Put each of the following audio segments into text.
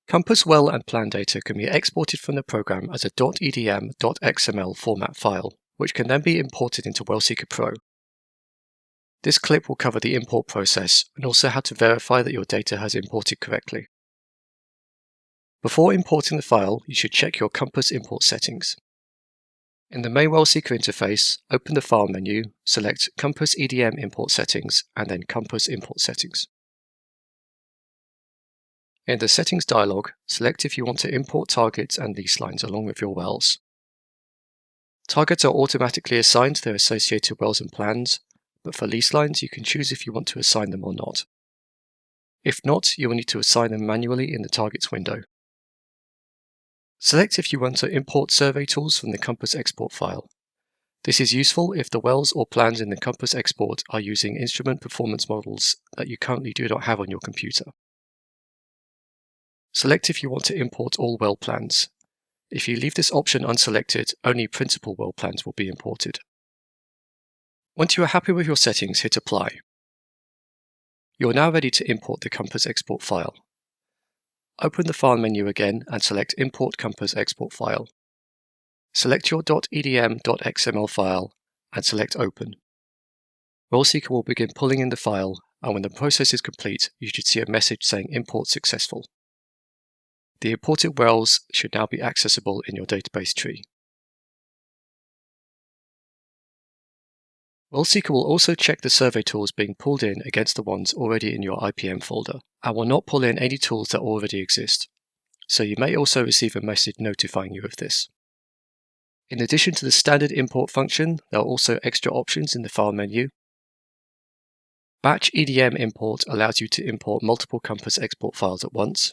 Compass well and plan data can be exported from the program as a .edm.xml format file, which can then be imported into WellSeeker Pro. This clip will cover the import process and also how to verify that your data has imported correctly. Before importing the file, you should check your Compass import settings. In the main WellSeeker interface, open the File menu, select Compass EDM Import Settings, and then Compass Import Settings. In the Settings dialog, select if you want to import targets and lease lines along with your wells. Targets are automatically assigned to their associated wells and plans, but for lease lines you can choose if you want to assign them or not. If not, you will need to assign them manually in the Targets window. Select if you want to import survey tools from the Compass export file. This is useful if the wells or plans in the Compass export are using instrument performance models that you currently do not have on your computer. Select if you want to import all well plans. If you leave this option unselected, only principal well plans will be imported. Once you are happy with your settings, hit Apply. You are now ready to import the Compass export file. Open the File menu again and select Import Compass Export File. Select your .edm.xml file and select Open. WellSeeker will begin pulling in the file, and when the process is complete, you should see a message saying Import Successful. The imported wells should now be accessible in your database tree. WellSeeker will also check the survey tools being pulled in against the ones already in your IPM folder, and will not pull in any tools that already exist, so you may also receive a message notifying you of this. In addition to the standard import function, there are also extra options in the File menu. Batch EDM import allows you to import multiple Compass export files at once.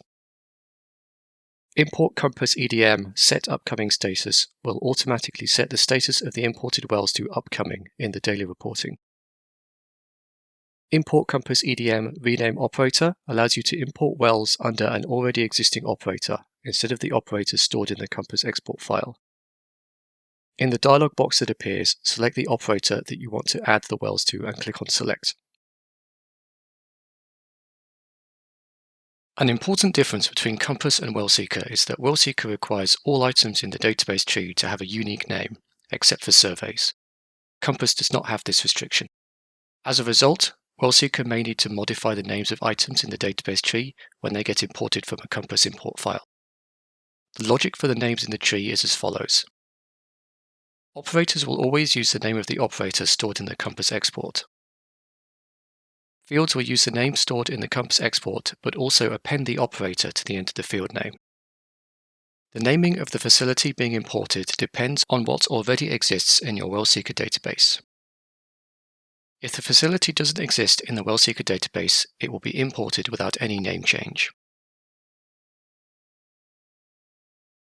Import Compass EDM Set Upcoming Status will automatically set the status of the imported wells to Upcoming in the daily reporting. Import Compass EDM Rename Operator allows you to import wells under an already existing operator instead of the operator stored in the Compass export file. In the dialog box that appears, select the operator that you want to add the wells to and click on Select. An important difference between Compass and WellSeeker is that WellSeeker requires all items in the database tree to have a unique name, except for surveys. Compass does not have this restriction. As a result, WellSeeker may need to modify the names of items in the database tree when they get imported from a Compass import file. The logic for the names in the tree is as follows. Operators will always use the name of the operator stored in the Compass export. Fields will use the name stored in the Compass export, but also append the operator to the end of the field name. The naming of the facility being imported depends on what already exists in your WellSeeker database. If the facility doesn't exist in the WellSeeker database, it will be imported without any name change.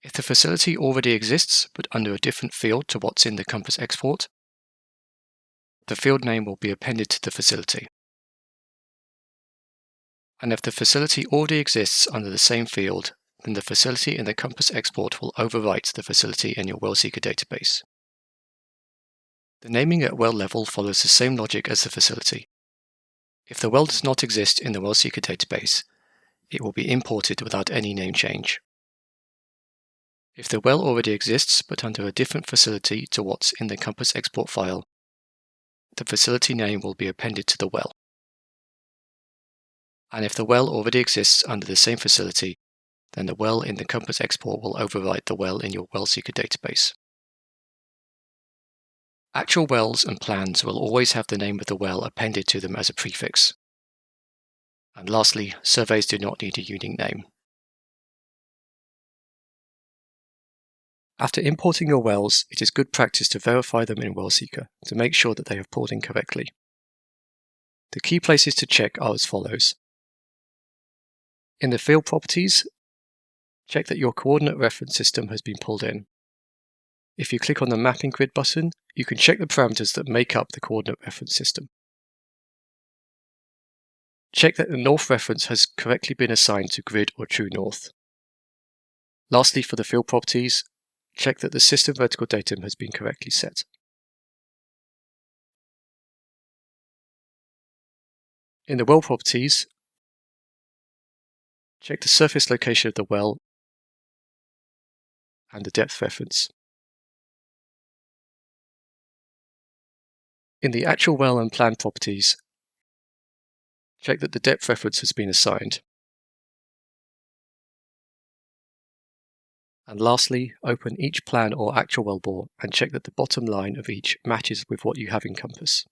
If the facility already exists, but under a different field to what's in the Compass export, the field name will be appended to the facility. And if the facility already exists under the same field, then the facility in the Compass export will overwrite the facility in your WellSeeker database. The naming at well level follows the same logic as the facility. If the well does not exist in the WellSeeker database, it will be imported without any name change. If the well already exists but under a different facility to what's in the Compass export file, the facility name will be appended to the well. And if the well already exists under the same facility, then the well in the Compass export will overwrite the well in your WellSeeker database. Actual wells and plans will always have the name of the well appended to them as a prefix. And lastly, surveys do not need a unique name. After importing your wells, it is good practice to verify them in WellSeeker to make sure that they have pulled in correctly. The key places to check are as follows. In the field properties, check that your coordinate reference system has been pulled in. If you click on the Mapping Grid button, you can check the parameters that make up the coordinate reference system. Check that the north reference has correctly been assigned to grid or true north. Lastly, for the field properties, check that the system vertical datum has been correctly set. In the well properties, Check the surface location of the well and the depth reference. In the actual well and plan properties, check that the depth reference has been assigned. And lastly, open each plan or actual wellbore and check that the bottom line of each matches with what you have in Compass.